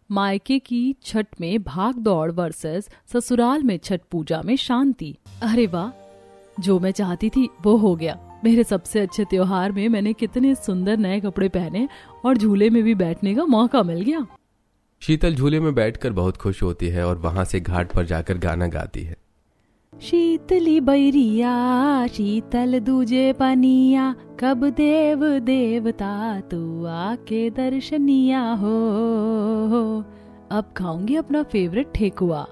मायके की छठ में भाग दौड़ वर्सेस ससुराल में छठ पूजा में शांति। अरे वाह, जो मैं चाहती थी वो हो गया। मेरे सबसे अच्छे त्योहार में मैंने कितने सुंदर नए कपड़े पहने और झूले में भी बैठने का मौका मिल गया। शीतल झूले में बैठकर बहुत खुश होती है और वहां से घाट पर जाकर गाना गाती है। शीतली बैरिया शीतल दूजे पनिया, कब देव देवता तू आके दर्शनिया हो। अब खाऊंगी अपना फेवरेट ठेकुआ।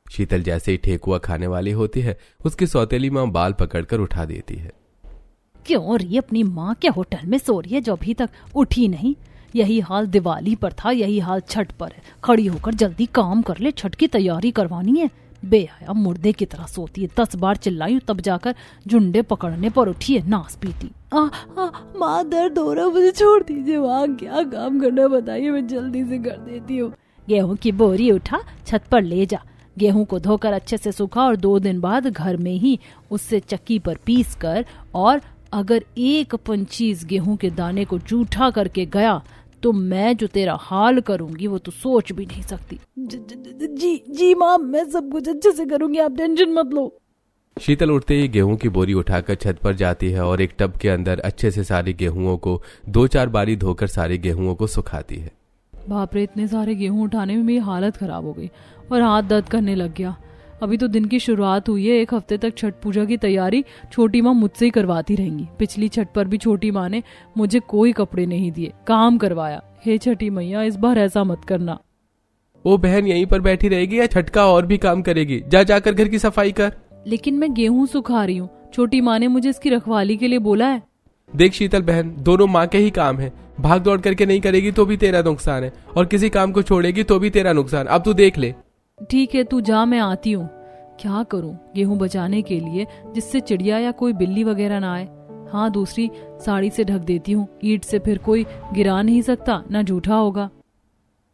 शीतल जैसे ही ठेकुआ खाने वाली होती है, उसकी सौतेली माँ बाल पकड़कर उठा देती है। क्यों रही अपनी माँ के होटल में सो रही है जो अभी तक उठी नहीं? यही हाल दिवाली पर था, यही हाल छठ पर है। खड़ी होकर जल्दी काम कर ले, छठ की तैयारी करवानी है। बेहया मुर्दे की तरह सोती है। 10 बार चिल्लाई तब जाकर झुंडे पकड़ने पर उठी है नास पीती। माँ दर्द हो रहा, मुझे छोड़ दीजिए। वहाँ क्या काम करना बताइए, मैं जल्दी से कर देती हूँ। गेहूं की बोरी उठा, छत पर ले जा। गेहूं को धोकर अच्छे से सूखा और 2 दिन बाद घर में ही उससे चक्की पर पीस कर, और अगर 1 गेहूं के दाने को जूठा करके गया तो मैं जो तेरा हाल करूंगी वो तो सोच भी नहीं सकती। जी माँ, मैं सब कुछ अच्छे से करूंगी, आप टेंशन मत लो। शीतल उठते ही गेहूं की बोरी उठाकर छत पर जाती है और एक टब के अंदर अच्छे से सारे गेहूंओं को 2-4 बारी धोकर सारे गेहूंओं को सुखाती है। बाप रे, इतने सारे गेहूं उठाने में मेरी हालत खराब हो गई और हाथ दर्द करने लग गया। अभी तो दिन की शुरुआत हुई है। 1 हफ्ते तक छठ पूजा की तैयारी छोटी माँ मुझसे ही करवाती रहेंगी। पिछली छठ पर भी छोटी माँ ने मुझे कोई कपड़े नहीं दिए, काम करवाया। हे छठी मैया, इस बार ऐसा मत करना। वो बहन यहीं पर बैठी रहेगी या छठ का और भी काम करेगी? जाकर घर की सफाई कर। लेकिन मैं गेहूं सुखा रही हूँ, छोटी माँ ने मुझे इसकी रखवाली के लिए बोला है। देख शीतल बहन, दोनों माँ के ही काम है। भाग दौड़ करके नहीं करेगी तो भी तेरा नुकसान है, और किसी काम को छोड़ेगी तो भी तेरा नुकसान। अब तू देख ले। ठीक है, तू जा, मैं आती हूँ। क्या करूँ गेहूं बचाने के लिए, जिससे चिड़िया या कोई बिल्ली वगैरह ना आए। हाँ, दूसरी साड़ी से ढक देती हूँ। ईंट से फिर कोई गिरा नहीं सकता, ना जूठा होगा।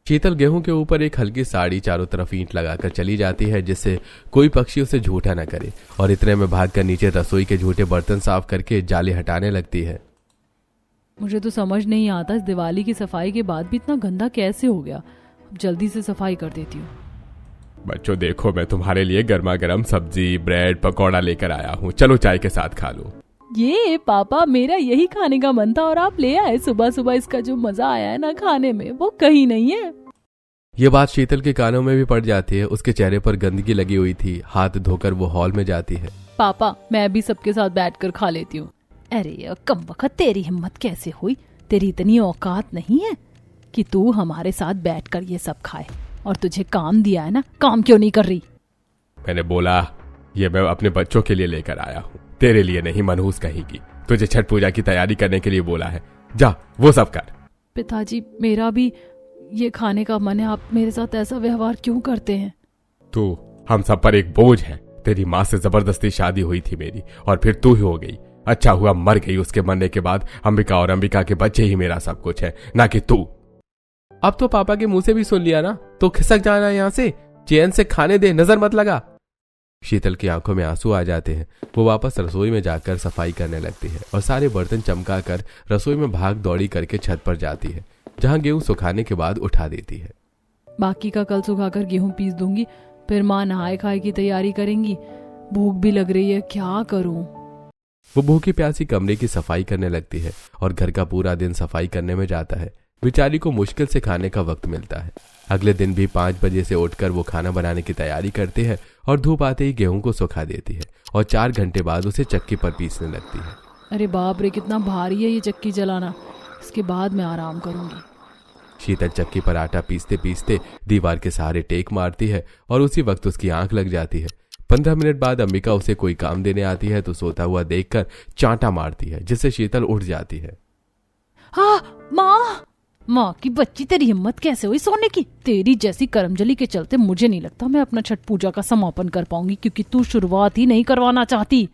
शीतल गेहूं के ऊपर एक हल्की साड़ी चारों तरफ ईंट लगाकर चली जाती है, जिससे कोई पक्षी उसे झूठा न करे, और इतने में भागकर नीचे रसोई के झूठे बर्तन साफ करके जाले हटाने लगती है। मुझे तो समझ नहीं आता, इस दिवाली की सफाई के बाद भी इतना गंदा कैसे हो गया। अब जल्दी से सफाई कर देती हूँ। बच्चों देखो, मैं तुम्हारे लिए गर्मा गर्म सब्जी, ब्रेड, पकौड़ा लेकर आया हूँ। चलो चाय के साथ खा लो। ये पापा, मेरा यही खाने का मन था और आप ले आए सुबह सुबह। इसका जो मजा आया है ना खाने में, वो कहीं नहीं है। ये बात शीतल के कानों में भी पड़ जाती है। उसके चेहरे पर गंदगी लगी हुई थी। हाथ धोकर वो हॉल में जाती है। पापा, मैं भी सबके साथ बैठकर खा लेती हूँ। अरे कम वक्त, तेरी हिम्मत कैसे हुई? तेरी इतनी औकात नहीं है कि तू हमारे साथ बैठकर ये सब खाए। और तुझे काम दिया है ना, काम क्यों नहीं कर रही? मैंने बोला ये मैं अपने बच्चों के लिए लेकर आया हूँ, तेरे लिए नहीं। मनहूस कहेगी, तुझे छठ पूजा की तैयारी करने के लिए बोला है। जा वो सब कर। पिताजी, मेरा भी ये खाने का मन है। आप मेरे साथ ऐसा व्यवहार क्यों करते हैं? तू हम सब पर एक बोझ है। तेरी माँ से जबरदस्ती शादी हुई थी मेरी, और फिर तू ही हो गई। अच्छा हुआ मर गई। उसके मरने के बाद अंबिका और अंबिका के बच्चे ही मेरा सब कुछ है, ना कि तू। अब तो पापा के मुंह से भी सुन लिया ना, तो खिसक जाना यहाँ से। चैन से खाने दे, नजर मत लगा। शीतल की आंखों में आंसू आ जाते हैं। वो वापस रसोई में जाकर सफाई करने लगती है और सारे बर्तन चमका कर रसोई में भाग दौड़ी करके छत पर जाती है, जहाँ गेहूं सुखाने के बाद उठा देती है। बाकी का कल सुखाकर गेहूं पीस दूंगी, फिर माँ नहाए खाए की तैयारी करेंगी। भूख भी लग रही है, क्या करूं? वो भूखी प्यासी कमरे की सफाई करने लगती है और घर का पूरा दिन सफाई करने में जाता है। बेचारी को मुश्किल से खाने का वक्त मिलता है। अगले दिन भी 5 बजे से उठकर वो खाना बनाने की तैयारी करती है और धूप आते ही गेहूं को सुखा देती है और 4 घंटे बाद उसे चक्की पर पीसने लगती है। अरे बाप रे, कितना भारी है ये चक्की चलाना। इसके बाद मैं आराम करूंगी। शीतल चक्की पर आटा पीसते पीसते दीवार के सहारे टेक मारती है और उसी वक्त उसकी आंख लग जाती है। 15 मिनट बाद अंबिका उसे कोई काम देने आती है तो सोता हुआ देखकर चांटा मारती है, जिससे शीतल उठ जाती है। हाँ माँ की बच्ची, तेरी हिम्मत कैसे हुई सोने की? तेरी जैसी करमजली के चलते मुझे नहीं लगता मैं अपना छठ पूजा का समापन कर पाऊंगी, क्योंकि तू शुरुआत ही नहीं करवाना चाहती।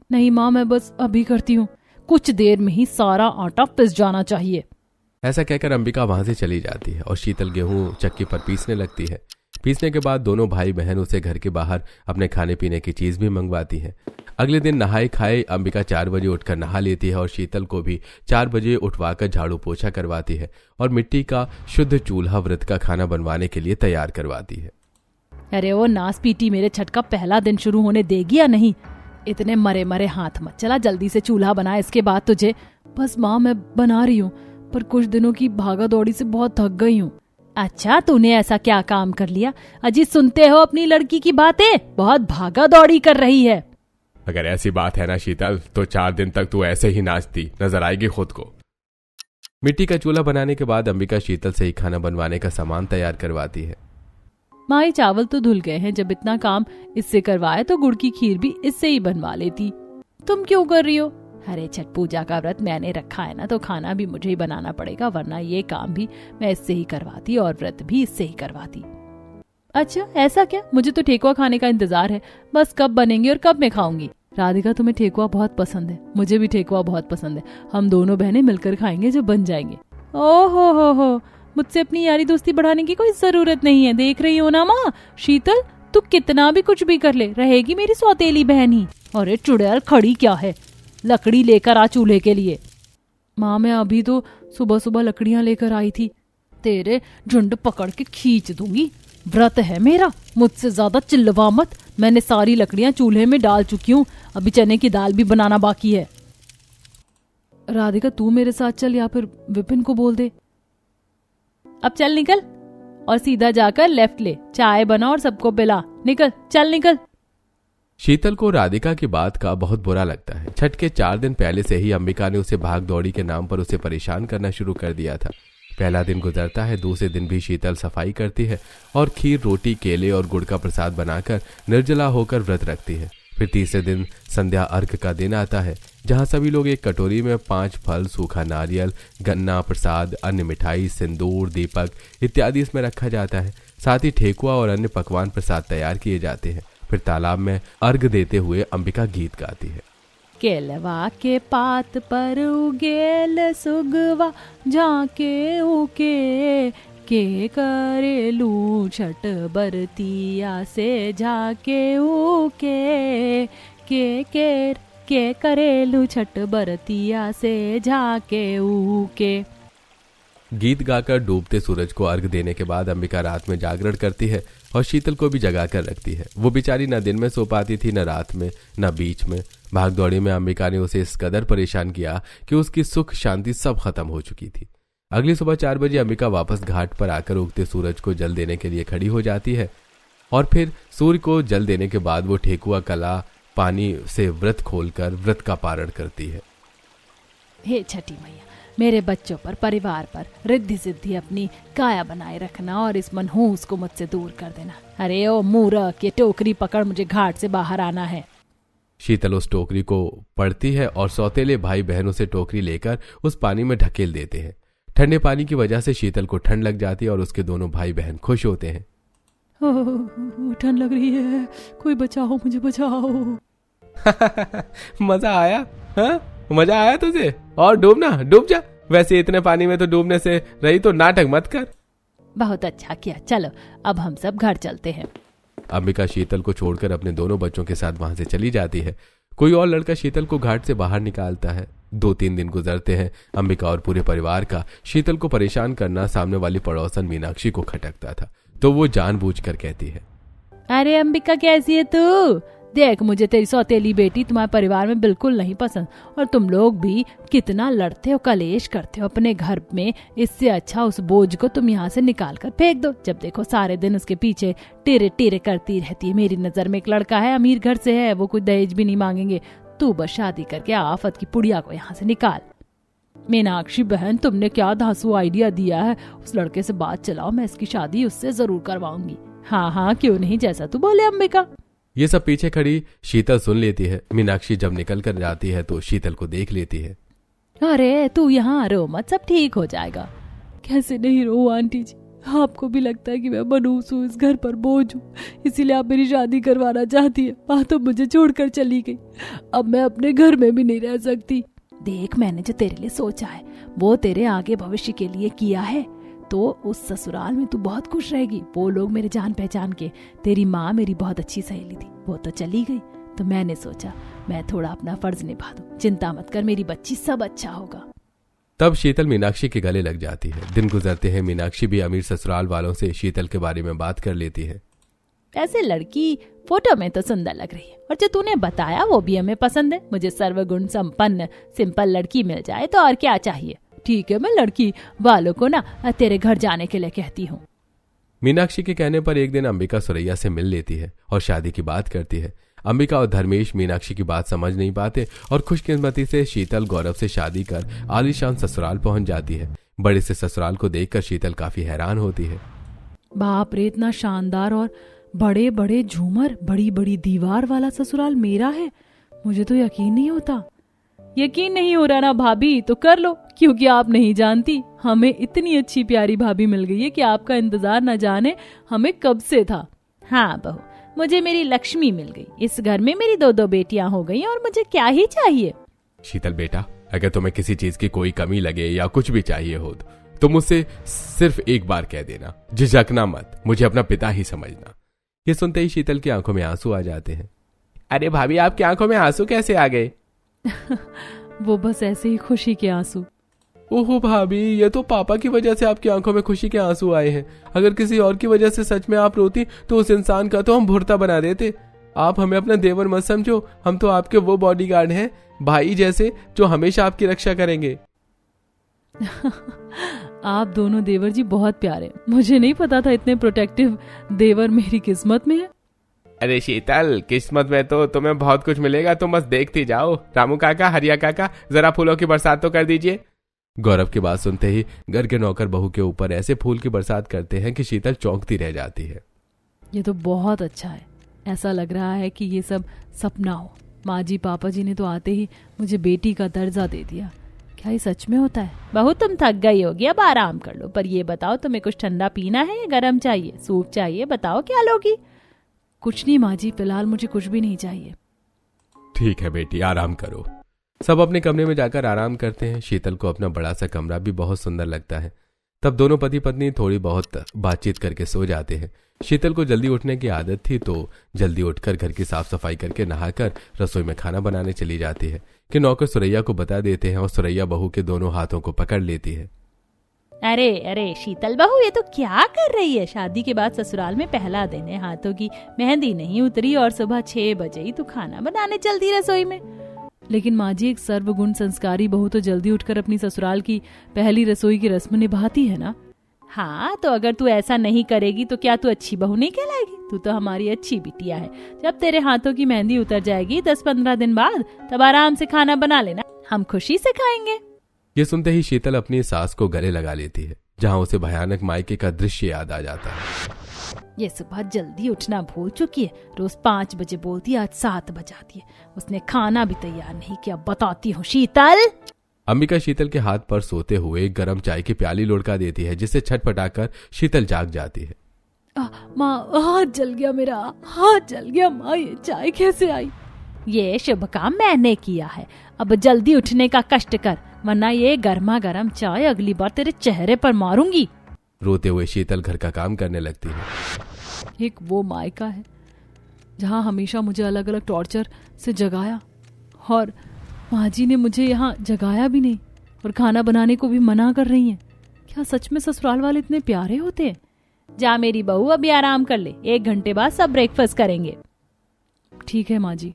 नहीं माँ, मैं बस अभी करती हूँ। कुछ देर में ही सारा आटा पिस जाना चाहिए। ऐसा कहकर अंबिका वहां से चली जाती है और शीतल गेहूं चक्की पर पीसने लगती है। पीसने के बाद दोनों भाई बहन उसे घर के बाहर अपने खाने पीने की चीज भी मंगवाती है। अगले दिन नहाए खाए अंबिका 4 बजे उठकर नहा लेती है और शीतल को भी 4 बजे उठवाकर झाड़ू पोछा करवाती है और मिट्टी का शुद्ध चूल्हा व्रत का खाना बनवाने के लिए तैयार करवाती है। अरे वो नास पीटी, मेरे छठ का पहला दिन शुरू होने देगी या नहीं? इतने मरे मरे हाथ मत चला, जल्दी से चूल्हा बना, इसके बाद तुझे। बस माँ मैं बना रही हूँ, पर कुछ दिनों की भागा दौड़ी से बहुत थक गई हूँ। अच्छा, तूने ऐसा क्या काम कर लिया? अजी सुनते हो अपनी लड़की की बातें? बहुत भागा दौड़ी कर रही है। अगर ऐसी बात है ना शीतल, तो 4 दिन तक तू ऐसे ही नाचती नजर आएगी खुद को। मिट्टी का चूल्हा बनाने के बाद अंबिका शीतल से ही खाना बनवाने का सामान तैयार करवाती है। माँ, चावल तो धुल गए हैं, जब इतना काम इससे करवाए तो गुड़ की खीर भी इससे ही बनवा लेती। तुम क्यों कर रही हो? अरे छठ पूजा का व्रत मैंने रखा है ना, तो खाना भी मुझे ही बनाना पड़ेगा, वरना ये काम भी मैं इससे ही करवाती और व्रत भी इससे ही करवाती। अच्छा ऐसा क्या? मुझे तो ठेकुआ खाने का इंतजार है, बस कब बनेंगे और कब मैं खाऊंगी। राधिका, तुम्हें ठेकुआ बहुत पसंद है, मुझे भी ठेकुआ बहुत पसंद है। हम दोनों बहनें मिलकर खाएंगे जब बन जाएंगे। ओहो हो, मुझसे अपनी यारी दोस्ती बढ़ाने की कोई जरूरत नहीं है। देख रही हो ना माँ, शीतल तू कितना भी कुछ भी कर ले, रहेगी मेरी सौतेली बहन ही। अरे चुड़ैल, खड़ी क्या है? लकड़ी लेकर आ चूल्हे के लिए। माँ, मैं अभी तो सुबह सुबह लकड़ियां लेकर आई थी, तेरे झुंड पकड़ के खींच दूंगी। व्रत है मेरा, मुझसे ज्यादा चिल्लवा मत। मैंने सारी लकड़ियां चूल्हे में डाल चुकी हूँ, अभी चने की दाल भी बनाना बाकी है। राधिका, तू मेरे साथ चल या फिर विपिन को बोल दे। अब चल निकल और सीधा जाकर लेफ्ट ले, चाय बना और सबको पिला। निकल, चल निकल। शीतल को राधिका की बात का बहुत बुरा लगता है। छठ के 4 दिन पहले से ही अंबिका ने उसे भाग दौड़ी के नाम पर उसे परेशान करना शुरू कर दिया था। पहला दिन गुजरता है, दूसरे दिन भी शीतल सफाई करती है और खीर, रोटी, केले और गुड़ का प्रसाद बनाकर निर्जला होकर व्रत रखती है। फिर तीसरे दिन संध्या अर्घ का दिन आता है, जहां सभी लोग एक कटोरी में 5 फल, सूखा नारियल, गन्ना, प्रसाद, अन्य मिठाई, सिंदूर, दीपक इत्यादि इसमें रखा जाता है। साथ ही ठेकुआ और अन्य पकवान प्रसाद तैयार किए जाते हैं। फिर तालाब में अर्घ देते हुए अंबिका गीत गाती है। केलवा के पात पर उगेल सुगवा, झाके उके के करेलू छठ बरतिया से, झाके उके के करेलू छठ बरतिया से, झाके उके। गीत गाकर डूबते सूरज को अर्घ देने के बाद अंबिका रात में जागरण करती है और शीतल को भी जगा कर रखती है। वो बेचारी न दिन में सो पाती थी, न रात में, न बीच में। भागदौड़ी में अंबिका ने उसे इस कदर परेशान किया कि उसकी सुख शांति सब खत्म हो चुकी थी। अगली सुबह 4 बजे अंबिका वापस घाट पर आकर उगते सूरज को जल देने के लिए खड़ी हो जाती है और फिर सूर्य को जल देने के बाद वो ठेकुआ, कला, पानी से व्रत खोलकर व्रत का पारण करती है। हे छठी मैया, मेरे बच्चों पर, परिवार पर रिद्धि सिद्धि अपनी काया बनाए रखना और इस मनहूस को मुझसे दूर कर देना। अरे ओ मूर्ख, ये टोकरी पकड़, मुझे घाट से बाहर आना है। शीतल उस टोकरी को पड़ती है और सौतेले भाई बहन उसे टोकरी लेकर उस पानी में ढकेल देते हैं। ठंडे पानी की वजह से शीतल को ठंड लग जाती है और उसके दोनों भाई बहन खुश होते हैं। ठंड लग रही है, कोई बचाओ, मुझे बचाओ। मजा आया? हाँ, मजा आया तुझे? और डूबना, डूब जा। वैसे इतने पानी में तो डूबने से रही, तो नाटक मत कर। बहुत अच्छा किया, चलो अब हम सब घर चलते हैं। अंबिका शीतल को छोड़कर अपने दोनों बच्चों के साथ वहां से चली जाती है। कोई और लड़का शीतल को घाट से बाहर निकालता है। 2-3 दिन गुजरते हैं। अंबिका और पूरे परिवार का शीतल को परेशान करना सामने वाली पड़ोसन मीनाक्षी को खटकता था, तो वो जानबूझकर कहती है, अरे अंबिका, कैसी है तू? देख, मुझे तेरी सौतेली बेटी तुम्हारे परिवार में बिल्कुल नहीं पसंद, और तुम लोग भी कितना लड़ते हो, कलेश करते हो अपने घर में। इससे अच्छा उस बोझ को तुम यहाँ से निकाल कर फेंक दो। जब देखो सारे दिन उसके पीछे टेरे टेरे करती रहती है। मेरी नजर में एक लड़का है, अमीर घर से है, वो कोई दहेज भी नहीं मांगेंगे। तू बस शादी करके आफत की पुड़िया को यहाँ से निकाल। मीनाक्षी बहन, तुमने क्या धांसू आइडिया दिया है? उस लड़के से बात चलाओ, मैं इसकी शादी उससे जरूर करवाऊंगी। हाँ हाँ, क्यों नहीं, जैसा तू बोले अंबिका। ये सब पीछे खड़ी शीतल सुन लेती है। मीनाक्षी जब निकल कर जाती है तो शीतल को देख लेती है। अरे तू यहाँ रो मत, सब ठीक हो जाएगा। कैसे नहीं रो आंटी जी, आपको भी लगता है कि मैं मनहूस हूँ, इस घर पर बोझ हूँ, इसीलिए आप मेरी शादी करवाना चाहती है। वहाँ तो मुझे छोड़कर चली गई, अब मैं अपने घर में भी नहीं रह सकती। देख, मैंने जो तेरे लिए सोचा है वो तेरे आगे भविष्य के लिए किया है। तो उस ससुराल में तू बहुत खुश रहेगी। वो लोग मेरे जान पहचान के, तेरी माँ मेरी बहुत अच्छी सहेली थी, वो तो चली गई, तो मैंने सोचा मैं थोड़ा अपना फर्ज निभा दूं। चिंता मत कर मेरी बच्ची, सब अच्छा होगा। तब शीतल मीनाक्षी के गले लग जाती है। दिन गुजरते हैं, मीनाक्षी भी अमीर ससुराल वालों से शीतल के बारे में बात कर लेती है। ऐसे लड़की फोटो में तो सुंदर लग रही है, और जो तूने बताया वो भी हमें पसंद है। मुझे सर्वगुण संपन्न सिंपल लड़की मिल जाए तो और क्या चाहिए। ठीक है, मैं लड़की वालों को ना तेरे घर जाने के लिए कहती हूँ। मीनाक्षी के कहने पर एक दिन अंबिका सुरैया से मिल लेती है और शादी की बात करती है। अंबिका और धर्मेश मीनाक्षी की बात समझ नहीं पाते और खुशकिस्मती से शीतल गौरव से शादी कर आलीशान ससुराल पहुंच जाती है। बड़े से ससुराल को देखकर शीतल काफी हैरान होती है। बाप रे, इतना शानदार और बड़े बड़े झूमर, बड़ी बड़ी दीवार वाला ससुराल मेरा है। मुझे तो यकीन नहीं होता। यकीन नहीं हो रहा ना भाभी, तो कर लो, क्योंकि आप नहीं जानती हमें इतनी अच्छी प्यारी भाभी मिल गई है कि आपका इंतजार न जाने हमें कब से था। हाँ बहू, मुझे मेरी लक्ष्मी मिल गई। इस घर में मेरी 2 बेटियां हो गई और मुझे क्या ही चाहिए। शीतल बेटा, अगर तुम्हें किसी चीज की कोई कमी लगे या कुछ भी चाहिए हो तो मुझसे सिर्फ एक बार कह देना, झिझकना मत, मुझे अपना पिता ही समझना। ये सुनते ही शीतल की आंखों में आंसू आ जाते हैं। अरे भाभी, आपकी आंखों में आंसू कैसे आ गए? वो बस ऐसे ही खुशी के आंसू। ओहो भाभी, ये तो पापा की वजह से आपकी आंखों में खुशी के आंसू आए हैं। अगर किसी और की वजह से सच में आप रोती तो उस इंसान का तो हम भुर्ता बना देते। आप हमें अपना देवर मत समझो, हम तो आपके वो बॉडीगार्ड हैं, भाई जैसे, जो हमेशा आपकी रक्षा करेंगे। आप दोनों देवर जी बहुत प्यारे। मुझे नहीं पता था इतने प्रोटेक्टिव देवर मेरी किस्मत में है। अरे शीतल, किस्मत में तो तुम्हें बहुत कुछ मिलेगा, तुम बस देखती जाओ। रामू काका, हरिया काका, जरा फूलों की बरसात तो कर दीजिए। गौरव की बात सुनते ही घर के नौकर बहू के ऊपर ऐसे फूल की बरसात करते हैं कि शीतल चौंकती रह जाती है। ये तो बहुत अच्छा है। ऐसा लग रहा है कि ये सब सपना हो। माँ जी पापा जी ने तो आते ही मुझे बेटी का दर्जा दे दिया। क्या ये सच में होता है? बहू, तुम थक गई होगी, अब आराम कर लो। पर ये बताओ, तुम्हें कुछ ठंडा पीना है या गर्म चाहिए? सूप चाहिए? बताओ क्या लोगी? कुछ नहीं माँ जी, फिलहाल मुझे कुछ भी नहीं चाहिए। ठीक है बेटी, आराम करो। सब अपने कमरे में जाकर आराम करते हैं। शीतल को अपना बड़ा सा कमरा भी बहुत सुंदर लगता है। तब दोनों पति पत्नी थोड़ी बहुत बातचीत करके सो जाते हैं। शीतल को जल्दी उठने की आदत थी तो जल्दी उठकर घर की साफ सफाई करके नहाकर रसोई में खाना बनाने चली जाती है कि नौकर सुरैया को बता देते हैं और सुरैया बहू के दोनों हाथों को पकड़ लेती है। अरे अरे शीतल बहू, ये तो क्या कर रही है? शादी के बाद ससुराल में पहला दिन है, हाथों की मेहंदी नहीं उतरी और सुबह 6 बजे ही तू खाना बनाने चलती रसोई में। लेकिन माँ जी, एक सर्वगुण संस्कारी बहू तो जल्दी उठकर अपनी ससुराल की पहली रसोई की रस्म निभाती है ना। हाँ, तो अगर तू ऐसा नहीं करेगी तो क्या तू अच्छी बहू नहीं कहलाएगी? तू तो हमारी अच्छी बिटिया है। जब तेरे हाथों की मेहंदी उतर जाएगी 10-15 दिन बाद, तब आराम से खाना बना लेना, हम खुशी से खाएंगे। ये सुनते ही शीतल अपनी सास को गले लगा लेती है, जहाँ उसे भयानक मायके का दृश्य याद आ जाता है। ये सुबह जल्दी उठना भूल चुकी है। रोज 5 बजे बोलती है, आज 7 बजाती है। उसने खाना भी तैयार नहीं किया। बताती हूँ शीतल। अंबिका शीतल के हाथ पर सोते हुए गरम चाय की प्याली लुढ़का देती है, जिससे छटपटाकर शीतल जाग जाती है। माँ, हाथ जल गया मेरा, हाथ जल गया। माँ, ये चाय कैसे आई? ये शुभ काम मैंने किया है। अब जल्दी उठने का कष्ट कर, वरना ये गर्मा गर्म चाय अगली बार तेरे चेहरे पर मारूंगी। रोते हुए शीतल घर का काम करने लगती है। एक वो मायका है जहाँ हमेशा मुझे अलग अलग टॉर्चर से जगाया, और माँ जी ने मुझे यहाँ जगाया भी नहीं और खाना बनाने को भी मना कर रही हैं। क्या सच में ससुराल वाले इतने प्यारे होते हैं? जा मेरी बहू, अभी आराम कर ले, 1 घंटे बाद सब ब्रेकफास्ट करेंगे। ठीक है माँ जी।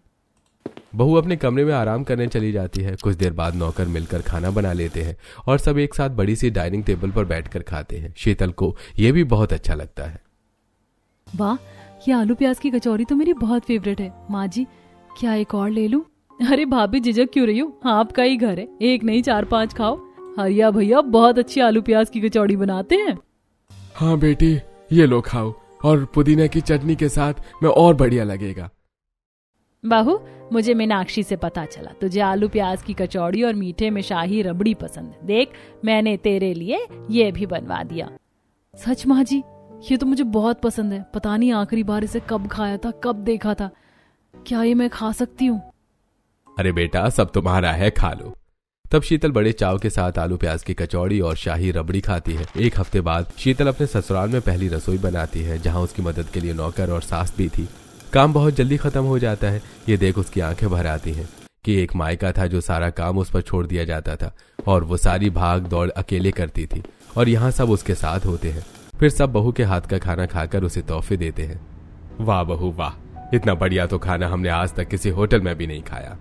बहू अपने कमरे में आराम करने चली जाती है। कुछ देर बाद नौकर मिलकर खाना बना लेते हैं और सब एक साथ बड़ी सी डाइनिंग टेबल पर बैठकर खाते हैं। शीतल को यह भी बहुत अच्छा लगता है। वाह, ये आलू प्याज की कचौरी तो मेरी बहुत फेवरेट है। माँ जी, क्या एक और ले लूं? अरे भाभी, झिझक क्यों रही हो? आपका ही घर है, एक नहीं 4-5 खाओ। हरिया भैया बहुत अच्छी आलू प्याज की कचौड़ी बनाते हैं। हाँ बेटी, ये लो खाओ, और पुदीने की चटनी के साथ में और बढ़िया लगेगा। बहू, मुझे मीनाक्षी से पता चला तुझे आलू प्याज की कचौड़ी और मीठे में शाही रबड़ी पसंद है। देख, मैंने तेरे लिए ये भी बनवा दिया। सच माँ जी, ये तो मुझे बहुत पसंद है। पता नहीं आखिरी बार इसे कब खाया था, कब देखा था। क्या ये मैं खा सकती हूँ? अरे बेटा, सब तुम्हारा है, खा लो। तब शीतल बड़े चाव के साथ आलू प्याज की कचौड़ी और शाही रबड़ी खाती है। एक हफ्ते बाद शीतल अपने ससुराल में पहली रसोई बनाती है, जहां उसकी मदद के लिए नौकर और सास भी थी। काम बहुत जल्दी खत्म हो जाता है। ये देख उसकी आंखें भर आती हैं कि एक मायका था जो सारा काम उस पर छोड़ दिया जाता था और वो सारी भाग दौड़ अकेले करती थी, और यहाँ सब उसके साथ होते हैं। फिर सब बहू के हाथ का खाना खाकर उसे तोहफे देते हैं। वाह बहू वाह, इतना बढ़िया तो खाना हमने आज तक किसी होटल में भी नहीं खाया।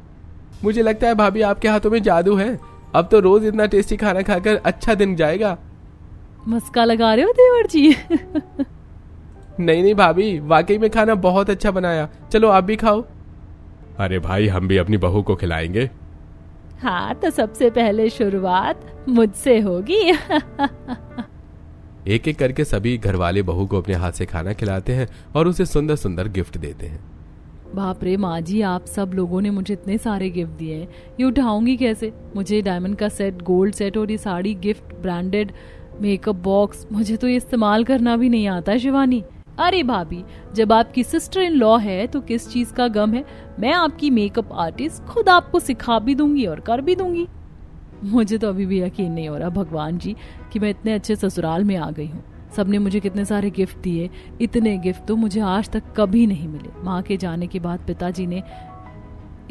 मुझे लगता है भाभी आपके हाथों में जादू है। अब तो रोज इतना टेस्टी खाना खाकर अच्छा दिन जाएगा। मस्का लगा रहे हो देवर जी? नहीं नहीं भाभी, वाकई में खाना बहुत अच्छा बनाया। चलो आप भी खाओ। अरे भाई, हम भी अपनी बहू को खिलाएंगे। हाँ, तो सबसे पहले शुरुआत मुझसे होगी। एक एक करके सभी घरवाले बहू को अपने हाथ से खाना खिलाते हैं और उसे सुंदर सुंदर गिफ्ट देते हैं। बाप रे माँ जी, आप सब लोगों ने मुझे इतने सारे गिफ्ट दिए हैं, ये उठाऊंगी कैसे? मुझे डायमंड का सेट, गोल्ड सेट और ये sari gift, branded makeup box, मुझे तो ये इस्तेमाल करना भी नहीं आता शिवानी। अरे भाभी, जब आपकी सिस्टर इन लॉ है तो किस चीज का गम है? मैं आपकी मेकअप आर्टिस्ट, खुद आपको सिखा भी दूंगी और कर भी दूंगी। मुझे तो अभी भी यकीन नहीं हो रहा भगवान जी कि मैं इतने अच्छे ससुराल में आ गई हूँ। सबने मुझे कितने सारे गिफ्ट दिए, इतने गिफ्ट तो मुझे आज तक कभी नहीं मिले। माँ के जाने के बाद पिताजी ने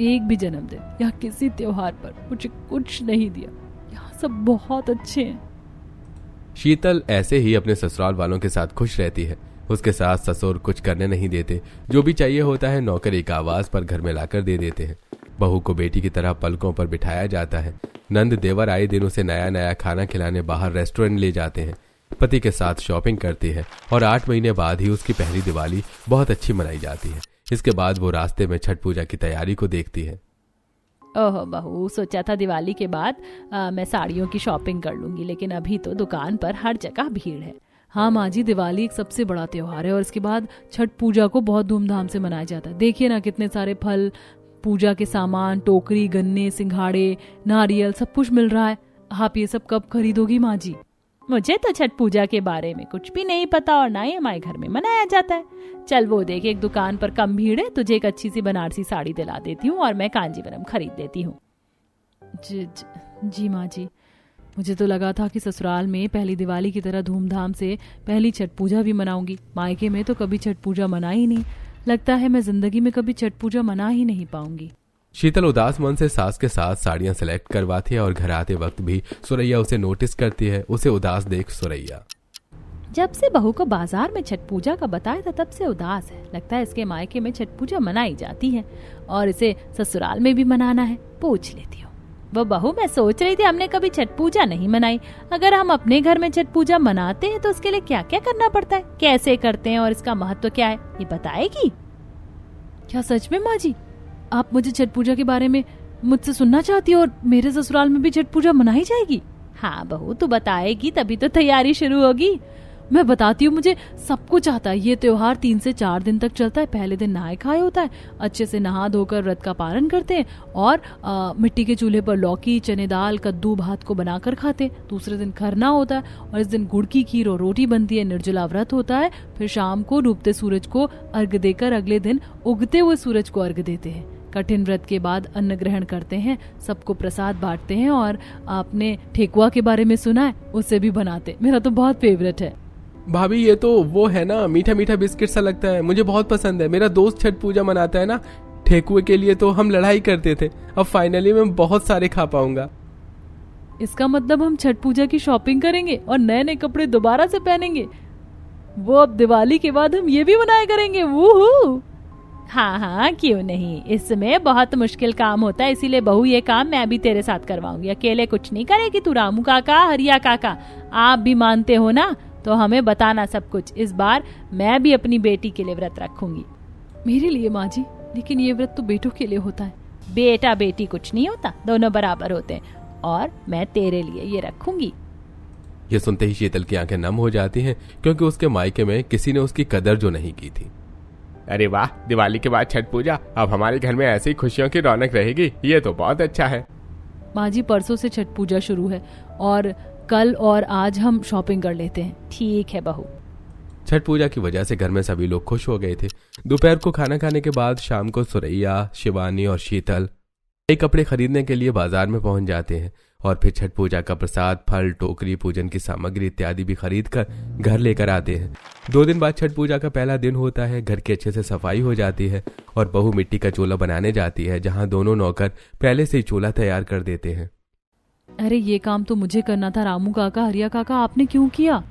एक भी जन्मदिन या किसी त्योहार पर मुझे कुछ नहीं दिया। यहाँ सब बहुत अच्छे हैं। शीतल ऐसे ही अपने ससुराल वालों के साथ खुश रहती है। उसके सास ससुर कुछ करने नहीं देते। जो भी चाहिए होता है नौकर एक आवाज पर घर में लाकर दे देते हैं। बहू को बेटी की तरह पलकों पर बिठाया जाता है। नंद देवर आए दिन उसे नया नया खाना खिलाने बाहर रेस्टोरेंट ले जाते हैं। पति के साथ शॉपिंग करती है और 8 महीने बाद ही उसकी पहली दिवाली बहुत अच्छी मनाई जाती है। इसके बाद वो रास्ते में छठ पूजा की तैयारी को देखती है। ओह बहू, सोचा था दिवाली के बाद मैं साड़ियों की शॉपिंग कर लूंगी, लेकिन अभी तो दुकान पर हर जगह भीड़ है। हाँ माँ जी, दिवाली एक सबसे बड़ा त्योहार है और इसके बाद छठ पूजा को बहुत धूमधाम से मनाया जाता है। देखिए ना, कितने सारे फल, पूजा के सामान, टोकरी, गन्ने, सिंघाड़े, नारियल, सब कुछ मिल रहा है। आप ये सब कब खरीदोगी माँ जी? मुझे तो छठ पूजा के बारे में कुछ भी नहीं पता और ना ही हमारे घर में मनाया जाता है। चल वो देख, एक दुकान पर कम भीड़ है, तुझे एक अच्छी सी बनारसी साड़ी दिला देती हूँ और मैं कांजीवरम खरीद देती हूँ। जी माँ जी, मुझे तो लगा था कि ससुराल में पहली दिवाली की तरह धूमधाम से पहली छठ पूजा भी मनाऊंगी। मायके में तो कभी छठ पूजा मना ही नहीं। लगता है मैं जिंदगी में कभी छठ पूजा मना ही नहीं पाऊंगी। शीतल उदास मन से सास के साथ साड़ियां सिलेक्ट करवाती है और घर आते वक्त भी सुरैया उसे नोटिस करती है। उसे उदास देख सुरैया, जब से बहू को बाजार में छठ पूजा का बताया था तब से उदास है। लगता है इसके मायके में छठ पूजा मनाई जाती है और इसे ससुराल में भी मनाना है। पूछ लेती हूँ। वो बहू, मैं सोच रही थी हमने कभी छठ पूजा नहीं मनाई। अगर हम अपने घर में छठ पूजा मनाते हैं तो उसके लिए क्या क्या करना पड़ता है, कैसे करते हैं और इसका महत्व क्या है, ये बताएगी? क्या सच में माँ जी आप मुझे छठ पूजा के बारे में मुझसे सुनना चाहती हो और मेरे ससुराल में भी छठ पूजा मनाई जाएगी? हाँ बहू, तू बताएगी तभी तो तैयारी शुरू होगी। मैं बताती हूँ, मुझे सब कुछ आता है। ये त्योहार 3 से 4 दिन तक चलता है। पहले दिन नहाए खाए होता है, अच्छे से नहा धोकर व्रत का पालन करते हैं और मिट्टी के चूल्हे पर लौकी, चने दाल, कद्दू भात को बनाकर खाते हैं। दूसरे दिन खरना होता है और इस दिन गुड़ की खीर और रोटी बनती है। निर्जला व्रत होता है। फिर शाम को डूबते सूरज को अर्घ देकर अगले दिन उगते हुए सूरज को अर्घ देते हैं। कठिन व्रत के बाद अन्न ग्रहण करते हैं, सबको प्रसाद बांटते हैं और आपने ठेकुआ के बारे में सुना है, उससे भी बनाते। मेरा तो बहुत फेवरेट है। भाभी ये तो वो है ना, मीठा मीठा बिस्किट सा लगता है, मुझे बहुत पसंद है। मेरा दोस्त छठ पूजा मनाता है ना, ठेकुए के लिए तो हम लड़ाई करते थे। अब फाइनली मैं बहुत सारे खा पाऊंगा। इसका मतलब हम छठ पूजा की शॉपिंग करेंगे और नए नए कपड़े दोबारा से पहनेंगे। वो अब दिवाली के बाद हम ये भी मनाया करेंगे। वूहू! हाँ हाँ, क्यों नहीं। इसमें बहुत मुश्किल काम होता है, इसीलिए बहू ये काम मैं भी तेरे साथ करवाऊंगी। अकेले कुछ नहीं करेगी तू। रामू काका, हरिया काका, आप भी मानते हो ना, तो हमें बताना सब कुछ। इस बार मैं भी अपनी बेटी के लिए व्रत रखूंगी। मेरे लिए माँ जी? लेकिन ये व्रत तो बेटों के लिए होता है। बेटा बेटी कुछ नहीं होता, दोनों बराबर होते हैं और मैं तेरे लिए ये रखूंगी। ये सुनते ही शीतल की आंखें नम हो जाती हैं, क्योंकि उसके मायके में किसी ने उसकी कदर जो नहीं की थी। अरे वाह, दिवाली के बाद छठ पूजा, अब हमारे घर में ऐसी खुशियों की रौनक रहेगी। ये तो बहुत अच्छा है। माँ जी, परसों से छठ पूजा शुरू है और कल और आज हम शॉपिंग कर लेते हैं। ठीक है बहू। छठ पूजा की वजह से घर में सभी लोग खुश हो गए थे। दोपहर को खाना खाने के बाद शाम को सुरैया, शिवानी और शीतल नए कपड़े खरीदने के लिए बाजार में पहुंच जाते हैं। और फिर छठ पूजा का प्रसाद, फल, टोकरी, पूजन की सामग्री इत्यादि भी खरीद कर घर लेकर आते हैं। 2 दिन बाद छठ पूजा का पहला दिन होता है। घर की अच्छे से सफाई हो जाती है और बहू मिट्टी का चूल्हा बनाने जाती है, जहाँ दोनों नौकर पहले से ही चूल्हा तैयार कर देते हैं। अरे ये काम तो मुझे करना था रामू काका, हरिया काका, आपने क्यों किया?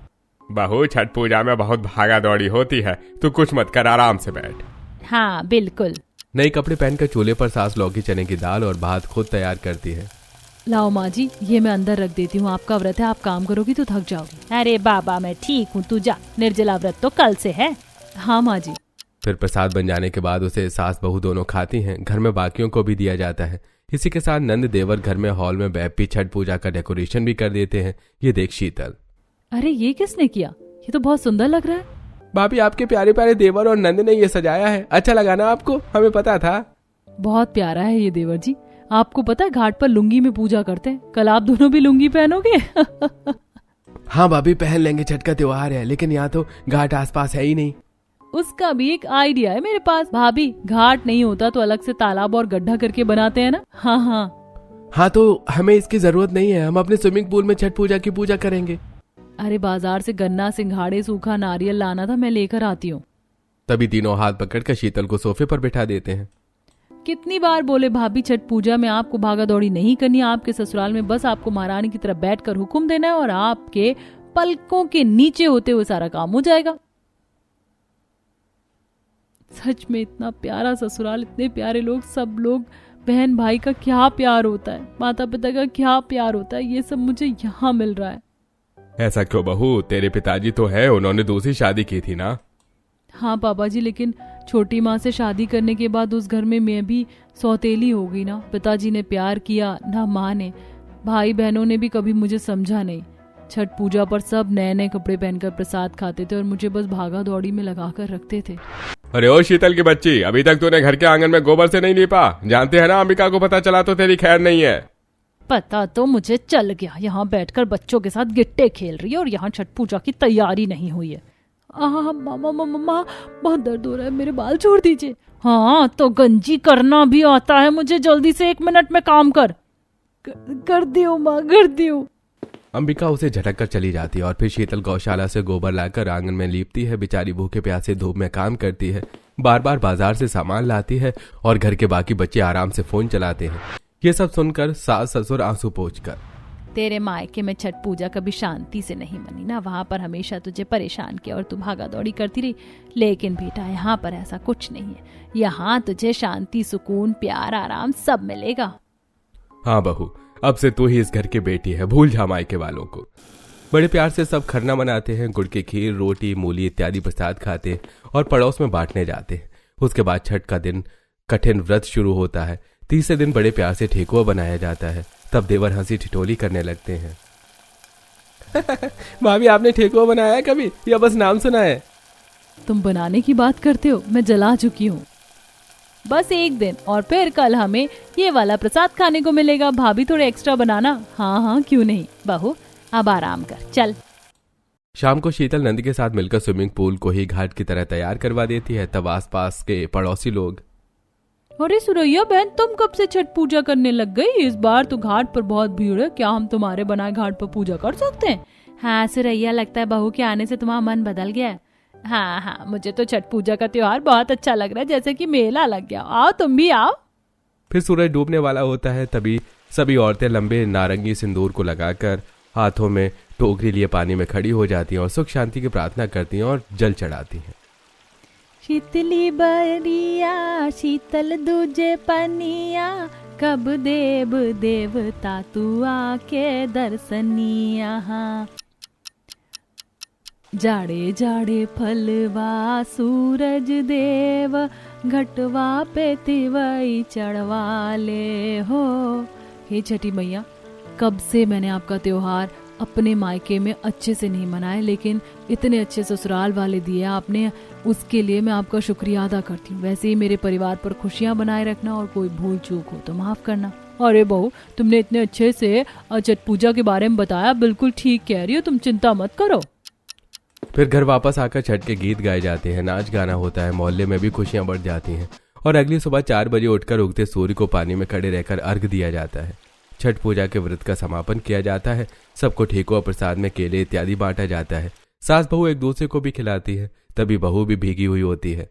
बहू, छठ पूजा में बहुत भागा दौड़ी होती है, तू कुछ मत कर, आराम से बैठ। हाँ बिल्कुल। नए कपड़े पहनकर चूल्हे पर सास लौकी चने की दाल और भात खुद तैयार करती है। लाओ माँ जी, ये मैं अंदर रख देती हूँ, आपका व्रत है, आप काम करोगी तो थक जाओगी। अरे बाबा मैं ठीक हूँ, तू जा, निर्जला व्रत तो कल से है। हाँ माँ जी। फिर प्रसाद बन जाने के बाद उसे सास बहू दोनों खाती हैं। घर में बाकियों को भी दिया जाता है। इसी के साथ नंद देवर घर में हॉल में बैठ छठ पूजा का डेकोरेशन भी कर देते हैं। ये देख शीतल। अरे ये किसने किया? ये तो बहुत सुंदर लग रहा है। भाभी, आपके प्यारे प्यारे देवर और नंद ने ये सजाया है। अच्छा लगा ना आपको? हमें पता था। बहुत प्यारा है ये देवर जी। आपको पता है घाट पर लुंगी में पूजा करते हैं, कल आप दोनों भी लुंगी पहनोगे? हाँ भाभी, पहन लेंगे, छठ का त्योहार है, लेकिन यहाँ तो घाट आसपास है ही नहीं। उसका भी एक आइडिया है मेरे पास। भाभी, घाट नहीं होता तो अलग से तालाब और गड्ढा करके बनाते हैं ना। हाँ हाँ। हाँ तो हमें इसकी जरूरत नहीं है, हम अपने स्विमिंग पूल में छठ पूजा की पूजा करेंगे। अरे बाजार से गन्ना, सिंघाड़े, सूखा नारियल लाना था, मैं लेकर आती हूँ। तभी तीनों हाथ पकड़कर शीतल को सोफे पर बिठा देते हैं। कितनी बार बोले भाभी, छठ पूजा में आपको भागा दौड़ी नहीं करनी, आपके ससुराल में बस आपको महारानी की तरह बैठकर हुक्म देना है और आपके पलकों के नीचे होते हुए सारा काम हो जाएगा। सच में इतना प्यारा ससुराल, इतने प्यारे लोग, सब लोग, बहन भाई का क्या प्यार होता है, माता पिता का क्या प्यार होता है, ये सब मुझे यहाँ मिल रहा है। ऐसा क्यों बहू? तेरे पिताजी तो है, उन्होंने दूसरी शादी की थी ना। हाँ पापा जी, लेकिन छोटी माँ से शादी करने के बाद उस घर में मैं भी सौतेली हो गई ना। पिताजी ने प्यार किया ना माँ ने, भाई बहनों ने भी कभी मुझे समझा नहीं। छठ पूजा पर सब नए नए कपड़े पहनकर प्रसाद खाते थे और मुझे बस भागा दौड़ी में लगा कर रखते थे। अरे ओ शीतल की बच्ची, अभी तक तूने घर के आंगन में गोबर से नहीं लीपा? जानते हैं ना, अंबिका को पता चला तो तेरी खैर नहीं है। पता तो मुझे चल गया, यहाँ बैठकर बच्चों के साथ गिट्टे खेल रही है और यहाँ छठ पूजा की तैयारी नहीं हुई है। मामा मामा, बहुत दर्द हो रहा है, मेरे बाल छोड़ दीजिए। हाँ तो गंजी करना भी आता है मुझे, जल्दी से 1 मिनट में काम कर दियो माँ, कर दियो। अंबिका उसे झटक कर चली जाती है और फिर शीतल गौशाला से गोबर लाकर आंगन में लीपती है। बेचारी भूखे प्यासे धूप में काम करती है, बार बार बाजार से सामान लाती है और घर के बाकी बच्चे आराम से फोन चलाते हैं। ये सब सुनकर सास ससुर आंसू पोंछकर, तेरे मायके में छठ पूजा कभी शांति से नहीं मनी ना, वहाँ पर हमेशा तुझे परेशान किया और तू भागा दौड़ी करती रही। लेकिन बेटा यहाँ पर ऐसा कुछ नहीं है, यहाँ तुझे शांति, सुकून, प्यार, आराम सब मिलेगा। हाँ बहू, अब से तू ही इस घर की बेटी है, भूल जा मायके वालों को। बड़े प्यार से सब खरना मनाते हैं, गुड़ की खीर, रोटी, मूली इत्यादि प्रसाद खाते और पड़ोस में बांटने जाते हैं। उसके बाद छठ का दिन कठिन व्रत शुरू होता है। तीसरे दिन बड़े प्यार से ठेकुआ बनाया जाता है। तब देवर हंसी ठिठोली करने लगते हैं। भाभी, आपने ठेकुआ बनाया है कभी या बस नाम सुना है? तुम बनाने की बात करते हो, मैं जला चुकी हूँ। बस 1 दिन और फिर कल हमें ये वाला प्रसाद खाने को मिलेगा। भाभी थोड़े एक्स्ट्रा बनाना। हाँ हाँ क्यों नहीं। बहू अब आराम कर, चल। शाम को शीतल नंद के साथ मिलकर स्विमिंग पूल को ही घाट की तरह तैयार करवा देती है। तब आसपास के पड़ोसी लोग, अरे सुरैया बहन, तुम कब से छठ पूजा करने लग गई? इस बार तो घाट पर बहुत भीड़ है, क्या हम तुम्हारे बनाए घाट पर पूजा कर सकते हैं? हाँ सुरैया, लगता है बहू के आने से तुम्हारा मन बदल गया है। हाँ हाँ, मुझे तो छठ पूजा का त्योहार बहुत अच्छा लग रहा है, जैसे कि मेला लग गया। आओ तुम भी आओ। फिर सूरज डूबने वाला होता है। तभी सभी औरतें लंबे नारंगी सिंदूर को लगाकर हाथों में टोकरी लिए पानी में खड़ी हो जाती हैं और सुख शांति की प्रार्थना करती हैं और जल चढ़ाती हैं। शीतली बरिया शीतल दूजे पनिया, कब देव देवता तू आके दर्शनिया। जाड़े जाड़े फलवा सूरज देव, घटवा पे तिवई चढ़वा ले हो। हे छठी मैया, कब से मैंने आपका त्योहार अपने मायके में अच्छे से नहीं मनाए, लेकिन इतने अच्छे ससुराल वाले दिए आपने, उसके लिए मैं आपका शुक्रिया अदा करती हूँ। वैसे ही मेरे परिवार पर खुशियाँ बनाए रखना और कोई भूल चूक हो तो माफ करना। अरे बहू, तुमने इतने अच्छे से छठ पूजा के बारे में बताया, बिल्कुल ठीक कह रही हो, तुम चिंता मत करो। फिर घर वापस आकर छठ के गीत गाए जाते हैं, नाच गाना होता है, मोहल्ले में भी खुशियां बढ़ जाती हैं और अगली सुबह 4 बजे उठकर उगते सूर्य को पानी में खड़े रहकर अर्घ दिया जाता है। छठ पूजा के व्रत का समापन किया जाता है। सबको ठेकुआ प्रसाद में केले इत्यादि बांटा जाता है। सास बहू एक दूसरे को भी खिलाती है। तभी बहू भी भीगी हुई होती है।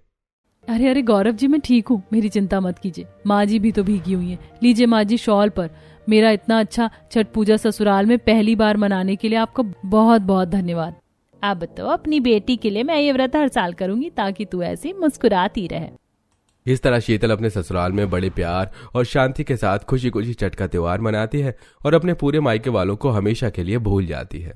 अरे अरे गौरव जी, मैं ठीक हूँ, मेरी चिंता मत कीजिए। माँ जी भी तो भीगी हुई हैं। लीजिए माँ जी शॉल पर। मेरा इतना अच्छा छठ पूजा ससुराल में पहली बार मनाने के लिए आपका बहुत बहुत धन्यवाद। अब तो अपनी बेटी के लिए मैं ये व्रत हर साल करूंगी ताकि तू ऐसी मुस्कुराती रहे। इस तरह शीतल अपने ससुराल में बड़े प्यार और शांति के साथ खुशी खुशी छठ का त्योहार मनाती है और अपने पूरे मायके वालों को हमेशा के लिए भूल जाती है।